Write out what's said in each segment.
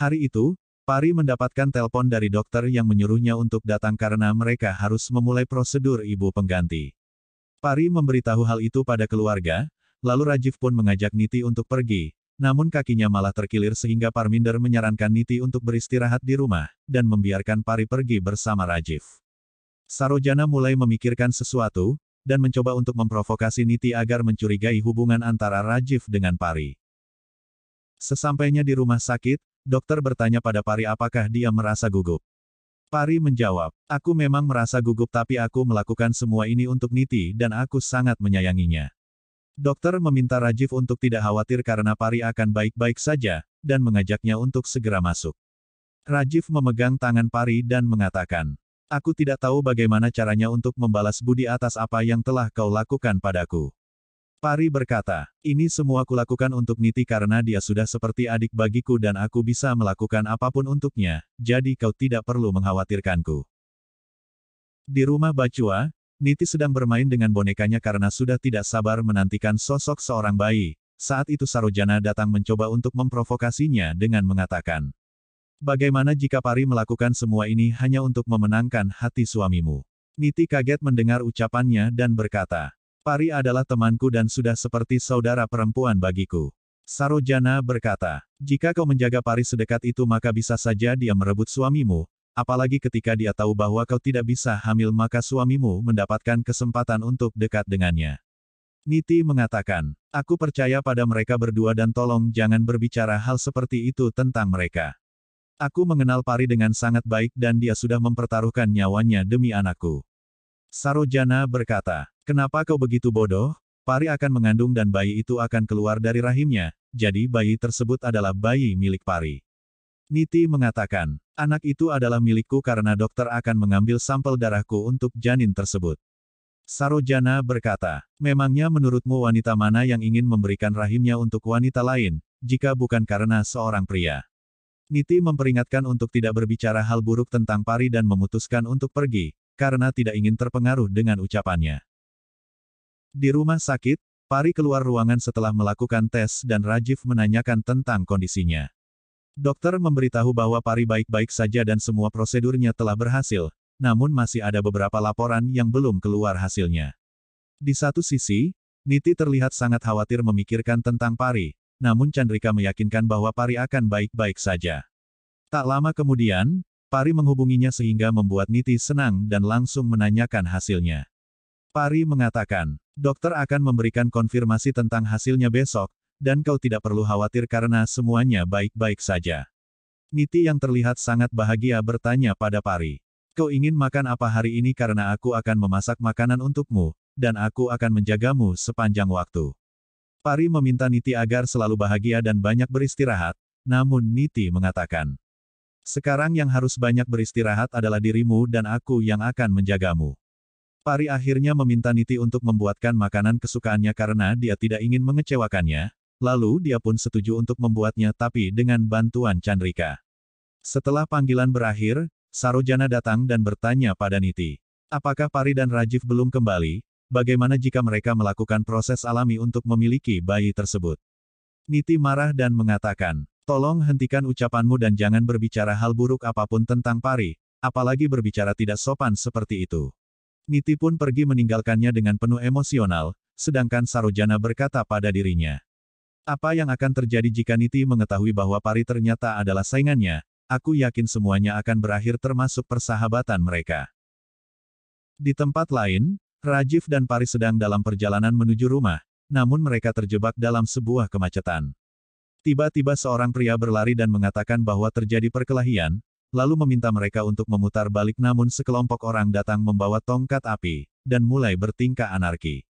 Hari itu, Pari mendapatkan telepon dari dokter yang menyuruhnya untuk datang karena mereka harus memulai prosedur ibu pengganti. Pari memberitahu hal itu pada keluarga, lalu Rajiv pun mengajak Niti untuk pergi, namun kakinya malah terkilir sehingga Parminder menyarankan Niti untuk beristirahat di rumah, dan membiarkan Pari pergi bersama Rajiv. Sarojana mulai memikirkan sesuatu, dan mencoba untuk memprovokasi Niti agar mencurigai hubungan antara Rajiv dengan Pari. Sesampainya di rumah sakit, dokter bertanya pada Pari apakah dia merasa gugup. Pari menjawab, aku memang merasa gugup tapi aku melakukan semua ini untuk Niti dan aku sangat menyayanginya. Dokter meminta Rajiv untuk tidak khawatir karena Pari akan baik-baik saja, dan mengajaknya untuk segera masuk. Rajiv memegang tangan Pari dan mengatakan, aku tidak tahu bagaimana caranya untuk membalas budi atas apa yang telah kau lakukan padaku. Pari berkata, ini semua kulakukan untuk Niti karena dia sudah seperti adik bagiku dan aku bisa melakukan apapun untuknya, jadi kau tidak perlu mengkhawatirkanku. Di rumah Bachua, Niti sedang bermain dengan bonekanya karena sudah tidak sabar menantikan sosok seorang bayi. Saat itu Sarojana datang mencoba untuk memprovokasinya dengan mengatakan, bagaimana jika Pari melakukan semua ini hanya untuk memenangkan hati suamimu? Niti kaget mendengar ucapannya dan berkata, Pari adalah temanku dan sudah seperti saudara perempuan bagiku. Sarojana berkata, jika kau menjaga Pari sedekat itu maka bisa saja dia merebut suamimu, apalagi ketika dia tahu bahwa kau tidak bisa hamil maka suamimu mendapatkan kesempatan untuk dekat dengannya. Niti mengatakan, aku percaya pada mereka berdua dan tolong jangan berbicara hal seperti itu tentang mereka. Aku mengenal Pari dengan sangat baik dan dia sudah mempertaruhkan nyawanya demi anakku. Sarojana berkata, kenapa kau begitu bodoh? Pari akan mengandung dan bayi itu akan keluar dari rahimnya, jadi bayi tersebut adalah bayi milik Pari. Niti mengatakan, anak itu adalah milikku karena dokter akan mengambil sampel darahku untuk janin tersebut. Sarojana berkata, memangnya menurutmu wanita mana yang ingin memberikan rahimnya untuk wanita lain, jika bukan karena seorang pria? Niti memperingatkan untuk tidak berbicara hal buruk tentang Pari dan memutuskan untuk pergi, karena tidak ingin terpengaruh dengan ucapannya. Di rumah sakit, Pari keluar ruangan setelah melakukan tes dan Rajiv menanyakan tentang kondisinya. Dokter memberitahu bahwa Pari baik-baik saja dan semua prosedurnya telah berhasil, namun masih ada beberapa laporan yang belum keluar hasilnya. Di satu sisi, Niti terlihat sangat khawatir memikirkan tentang Pari, namun Chandrika meyakinkan bahwa Pari akan baik-baik saja. Tak lama kemudian, Pari menghubunginya sehingga membuat Niti senang dan langsung menanyakan hasilnya. Pari mengatakan, dokter akan memberikan konfirmasi tentang hasilnya besok, dan kau tidak perlu khawatir karena semuanya baik-baik saja. Niti yang terlihat sangat bahagia bertanya pada Pari, kau ingin makan apa hari ini karena aku akan memasak makanan untukmu, dan aku akan menjagamu sepanjang waktu. Pari meminta Niti agar selalu bahagia dan banyak beristirahat, namun Niti mengatakan, sekarang yang harus banyak beristirahat adalah dirimu dan aku yang akan menjagamu. Pari akhirnya meminta Niti untuk membuatkan makanan kesukaannya karena dia tidak ingin mengecewakannya, lalu dia pun setuju untuk membuatnya tapi dengan bantuan Chandrika. Setelah panggilan berakhir, Sarojana datang dan bertanya pada Niti, apakah Pari dan Rajiv belum kembali? Bagaimana jika mereka melakukan proses alami untuk memiliki bayi tersebut? Niti marah dan mengatakan, tolong hentikan ucapanmu dan jangan berbicara hal buruk apapun tentang Pari, apalagi berbicara tidak sopan seperti itu. Niti pun pergi meninggalkannya dengan penuh emosional, sedangkan Sarojana berkata pada dirinya, apa yang akan terjadi jika Niti mengetahui bahwa Pari ternyata adalah saingannya? Aku yakin semuanya akan berakhir termasuk persahabatan mereka. Di tempat lain, Rajiv dan Pari sedang dalam perjalanan menuju rumah, namun mereka terjebak dalam sebuah kemacetan. Tiba-tiba seorang pria berlari dan mengatakan bahwa terjadi perkelahian, lalu meminta mereka untuk memutar balik namun sekelompok orang datang membawa tongkat api, dan mulai bertingkah anarki.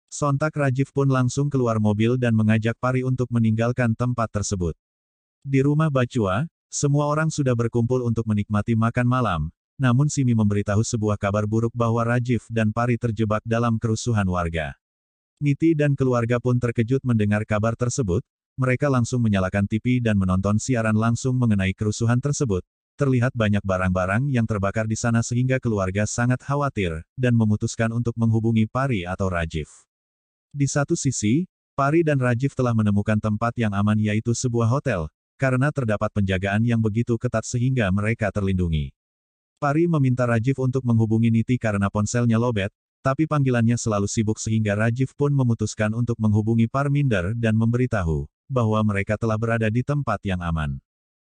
Sontak Rajiv pun langsung keluar mobil dan mengajak Pari untuk meninggalkan tempat tersebut. Di rumah Bachua, semua orang sudah berkumpul untuk menikmati makan malam, namun Simi memberitahu sebuah kabar buruk bahwa Rajiv dan Pari terjebak dalam kerusuhan warga. Niti dan keluarga pun terkejut mendengar kabar tersebut. Mereka langsung menyalakan TV dan menonton siaran langsung mengenai kerusuhan tersebut. Terlihat banyak barang-barang yang terbakar di sana sehingga keluarga sangat khawatir, dan memutuskan untuk menghubungi Pari atau Rajiv. Di satu sisi, Pari dan Rajiv telah menemukan tempat yang aman yaitu sebuah hotel, karena terdapat penjagaan yang begitu ketat sehingga mereka terlindungi. Pari meminta Rajiv untuk menghubungi Niti karena ponselnya lobet, tapi panggilannya selalu sibuk sehingga Rajiv pun memutuskan untuk menghubungi Parminder dan memberitahu bahwa mereka telah berada di tempat yang aman.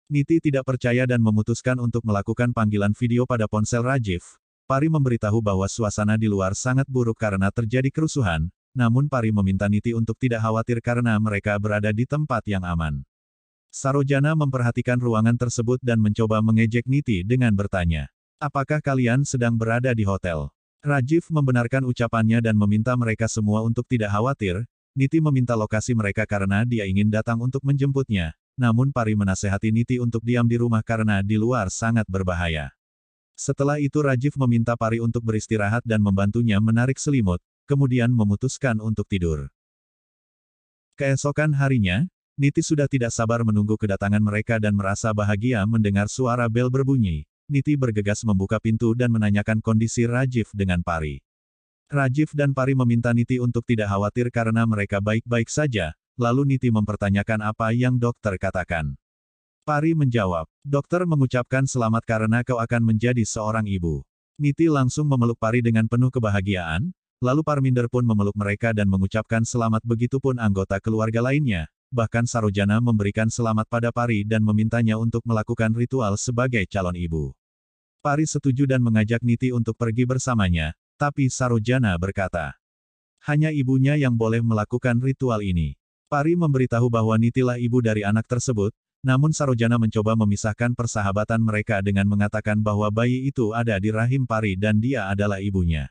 Niti tidak percaya dan memutuskan untuk melakukan panggilan video pada ponsel Rajiv. Pari memberitahu bahwa suasana di luar sangat buruk karena terjadi kerusuhan, namun Pari meminta Niti untuk tidak khawatir karena mereka berada di tempat yang aman. Sarojana memperhatikan ruangan tersebut dan mencoba mengejek Niti dengan bertanya, "Apakah kalian sedang berada di hotel?" Rajiv membenarkan ucapannya dan meminta mereka semua untuk tidak khawatir. Niti meminta lokasi mereka karena dia ingin datang untuk menjemputnya, namun Pari menasehati Niti untuk diam di rumah karena di luar sangat berbahaya. Setelah itu Rajiv meminta Pari untuk beristirahat dan membantunya menarik selimut, kemudian memutuskan untuk tidur. Keesokan harinya, Niti sudah tidak sabar menunggu kedatangan mereka dan merasa bahagia mendengar suara bel berbunyi. Niti bergegas membuka pintu dan menanyakan kondisi Rajiv dengan Pari. Rajiv dan Pari meminta Niti untuk tidak khawatir karena mereka baik-baik saja, lalu Niti mempertanyakan apa yang dokter katakan. Pari menjawab, "Dokter mengucapkan selamat karena kau akan menjadi seorang ibu." Niti langsung memeluk Pari dengan penuh kebahagiaan, lalu Parminder pun memeluk mereka dan mengucapkan selamat, begitupun anggota keluarga lainnya. Bahkan Sarojana memberikan selamat pada Pari dan memintanya untuk melakukan ritual sebagai calon ibu. Pari setuju dan mengajak Niti untuk pergi bersamanya, tapi Sarojana berkata, hanya ibunya yang boleh melakukan ritual ini. Pari memberitahu bahwa Nitilah ibu dari anak tersebut, namun Sarojana mencoba memisahkan persahabatan mereka dengan mengatakan bahwa bayi itu ada di rahim Pari dan dia adalah ibunya.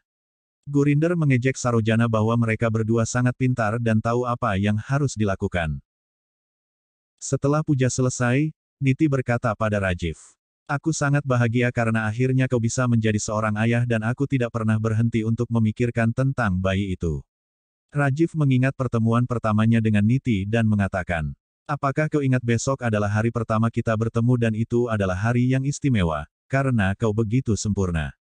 Gurinder mengejek Sarojana bahwa mereka berdua sangat pintar dan tahu apa yang harus dilakukan. Setelah puja selesai, Niti berkata pada Rajiv, "Aku sangat bahagia karena akhirnya kau bisa menjadi seorang ayah dan aku tidak pernah berhenti untuk memikirkan tentang bayi itu." Rajiv mengingat pertemuan pertamanya dengan Niti dan mengatakan, "Apakah kau ingat besok adalah hari pertama kita bertemu dan itu adalah hari yang istimewa, karena kau begitu sempurna."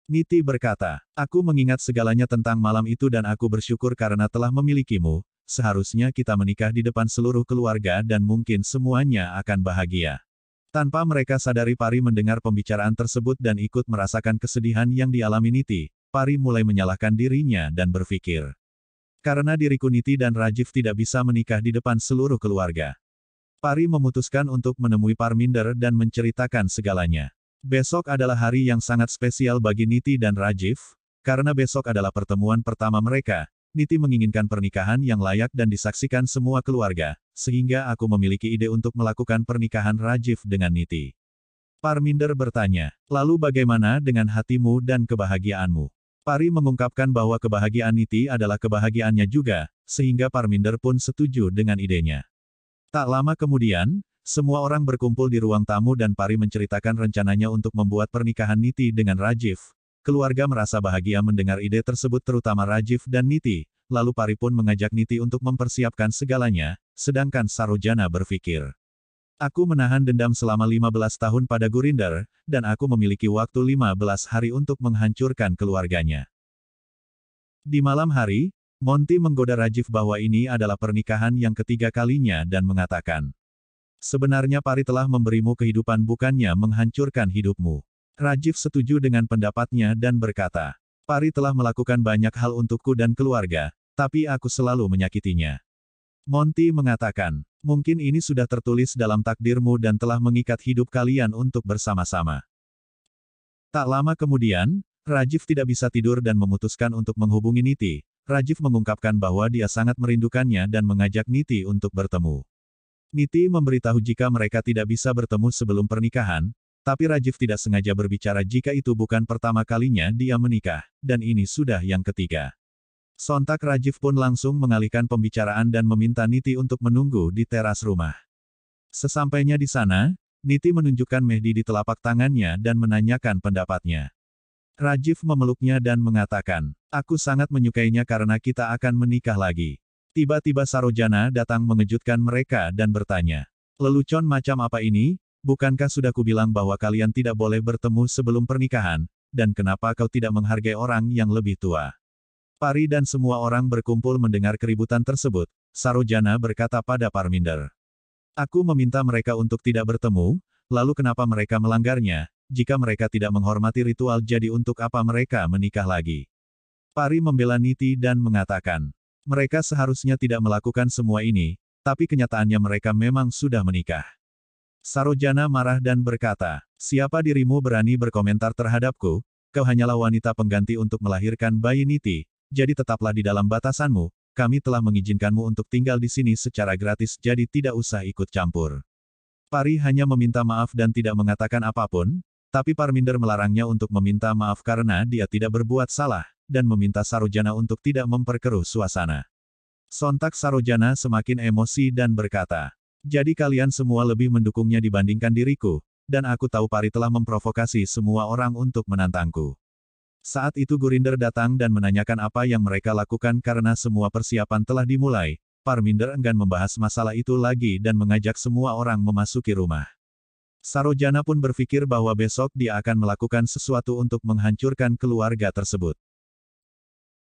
Niti berkata, "Aku mengingat segalanya tentang malam itu dan aku bersyukur karena telah memilikimu. Seharusnya kita menikah di depan seluruh keluarga dan mungkin semuanya akan bahagia." Tanpa mereka sadari Pari mendengar pembicaraan tersebut dan ikut merasakan kesedihan yang dialami Niti. Pari mulai menyalahkan dirinya dan berpikir, karena diriku Niti dan Rajiv tidak bisa menikah di depan seluruh keluarga. Pari memutuskan untuk menemui Parminder dan menceritakan segalanya. Besok adalah hari yang sangat spesial bagi Niti dan Rajiv, karena besok adalah pertemuan pertama mereka. Niti menginginkan pernikahan yang layak dan disaksikan semua keluarga, sehingga aku memiliki ide untuk melakukan pernikahan Rajiv dengan Niti. Parminder bertanya, "Lalu bagaimana dengan hatimu dan kebahagiaanmu?" Pari mengungkapkan bahwa kebahagiaan Niti adalah kebahagiaannya juga, sehingga Parminder pun setuju dengan idenya. Tak lama kemudian, semua orang berkumpul di ruang tamu dan Pari menceritakan rencananya untuk membuat pernikahan Niti dengan Rajiv. Keluarga merasa bahagia mendengar ide tersebut terutama Rajiv dan Niti, lalu Pari pun mengajak Niti untuk mempersiapkan segalanya, sedangkan Sarojana berpikir, "Aku menahan dendam selama 15 tahun pada Gurinder, dan aku memiliki waktu 15 hari untuk menghancurkan keluarganya." Di malam hari, Monty menggoda Rajiv bahwa ini adalah pernikahan yang ketiga kalinya dan mengatakan, "Sebenarnya Pari telah memberimu kehidupan bukannya menghancurkan hidupmu." Rajiv setuju dengan pendapatnya dan berkata, "Pari telah melakukan banyak hal untukku dan keluarga, tapi aku selalu menyakitinya." Monty mengatakan, "Mungkin ini sudah tertulis dalam takdirmu dan telah mengikat hidup kalian untuk bersama-sama." Tak lama kemudian, Rajiv tidak bisa tidur dan memutuskan untuk menghubungi Niti. Rajiv mengungkapkan bahwa dia sangat merindukannya dan mengajak Niti untuk bertemu. Niti memberitahu jika mereka tidak bisa bertemu sebelum pernikahan, tapi Rajiv tidak sengaja berbicara jika itu bukan pertama kalinya dia menikah, dan ini sudah yang ketiga. Sontak Rajiv pun langsung mengalihkan pembicaraan dan meminta Niti untuk menunggu di teras rumah. Sesampainya di sana, Niti menunjukkan Mehdi di telapak tangannya dan menanyakan pendapatnya. Rajiv memeluknya dan mengatakan, "Aku sangat menyukainya karena kita akan menikah lagi." Tiba-tiba Sarojana datang mengejutkan mereka dan bertanya, "Lelucon macam apa ini? Bukankah sudah kubilang bahwa kalian tidak boleh bertemu sebelum pernikahan, dan kenapa kau tidak menghargai orang yang lebih tua?" Pari dan semua orang berkumpul mendengar keributan tersebut. Sarojana berkata pada Parminder, Aku meminta mereka untuk tidak bertemu, lalu kenapa mereka melanggarnya? Jika mereka tidak menghormati ritual, jadi untuk apa mereka menikah lagi? Pari membela Niti dan mengatakan, mereka seharusnya tidak melakukan semua ini, tapi kenyataannya mereka memang sudah menikah. Sarojana marah dan berkata, siapa dirimu berani berkomentar terhadapku? Kau hanyalah wanita pengganti untuk melahirkan bayi Niti, jadi tetaplah di dalam batasanmu. Kami telah mengizinkanmu untuk tinggal di sini secara gratis, jadi tidak usah ikut campur. Pari hanya meminta maaf dan tidak mengatakan apapun, tapi Parminder melarangnya untuk meminta maaf karena dia tidak berbuat salah, dan meminta Sarojana untuk tidak memperkeruh suasana. Sontak Sarojana semakin emosi dan berkata, jadi kalian semua lebih mendukungnya dibandingkan diriku, dan aku tahu Pari telah memprovokasi semua orang untuk menantangku. Saat itu Gurinder datang dan menanyakan apa yang mereka lakukan karena semua persiapan telah dimulai. Parminder enggan membahas masalah itu lagi dan mengajak semua orang memasuki rumah. Sarojana pun berpikir bahwa besok dia akan melakukan sesuatu untuk menghancurkan keluarga tersebut.